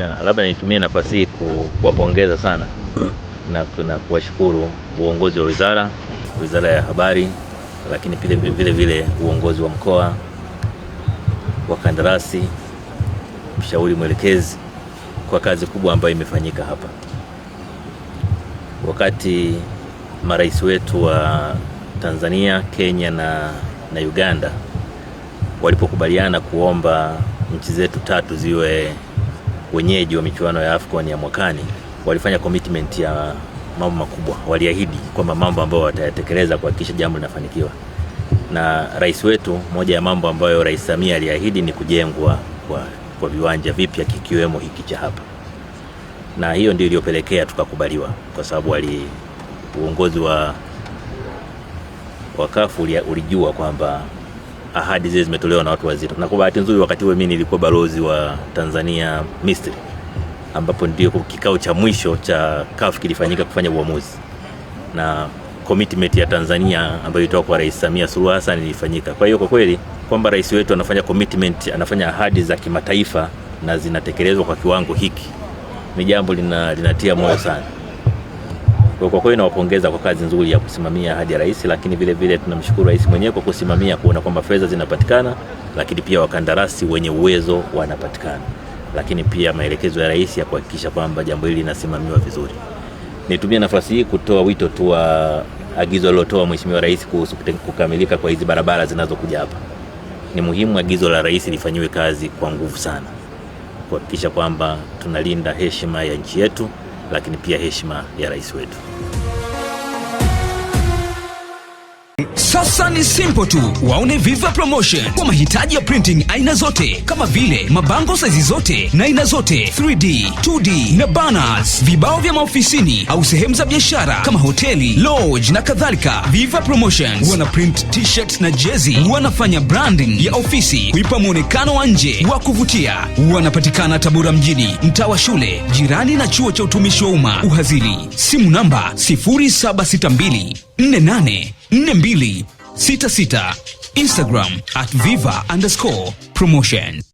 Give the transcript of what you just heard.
Na labda nitumie nafasi hii kuwapongeza sana na kuwashukuru uongozi wa Wizara ya Habari, lakini vile uongozi wa mkoa, wakandarasi, mshauri mwelekezi kwa kazi kubwa ambayo imefanyika hapa. Wakati marais wetu wa Tanzania, Kenya na Uganda walipokubaliana kuomba nchi zetu tatu ziwe wenyeji wa michuano ya AFCON ya mwakani, walifanya commitment ya mambo makubwa. Waliahidi kwamba mambo ambayo watayatekeleza kuhakikisha jambo linafanikiwa. Na rais wetu, moja ya mambo ambayo Rais Samia aliahidi ni kujengwa kwa viwanja vipya kikiwemo hiki cha hapa. Na hiyo ndio iliyopelekea tukakubaliwa, kwa sababu uongozi wa CAF ulijua kwamba ahadi zile zimetolewa na watu wazito. Na kwa bahati nzuri wakati huo mimi nilikuwa balozi wa Tanzania Misri, ambapo ndio kikao cha mwisho cha CAF kilifanyika kufanya uamuzi. Na commitment ya Tanzania ambayo ilitoka kwa Rais Samia Suluhu Hassan ilifanyika. Kwa hiyo kwa kweli kwamba rais wetu anafanya commitment, anafanya ahadi za kimataifa na zinatekelezwa kwa kiwango hiki, ni jambo linatia moyo sana. Kwa kweli nawapongeza kwa kazi nzuri ya kusimamia ahadi ya rais, lakini vile tunamshukuru rais mwenyewe kwa kusimamia kuona kwamba fedha zinapatikana, lakini pia wakandarasi wenye uwezo wanapatikana, lakini pia maelekezo ya rais ya kuhakikisha kwamba jambo hili linasimamiwa vizuri. Nitumie nafasi hii kutoa wito tu wa agizo alilotoa Mheshimiwa Rais kuhusu kukamilika kwa hizi barabara zinazokuja hapa. Ni muhimu agizo la rais lifanywe kazi kwa nguvu sana, kuhakikisha kwamba tunalinda heshima ya nchi yetu, lakini pia heshima ya rais wetu. Sasa ni simple tu, waone Viva Promotion kwa mahitaji ya printing aina zote, kama vile mabango size zote na aina zote, 3D, 2D na banners, vibao vya maofisini au sehemu za biashara kama hoteli, lodge na kadhalika. Viva Promotions wana print t-shirt na jezi, wanafanya branding ya ofisi kuipa muonekano wa nje wa kuvutia. Wanapatikana Tabora mjini, mtaa wa shule, jirani na chuo cha utumishi wa umma Uhazili. Simu namba 0762 484266. Instagram @viva_promotions.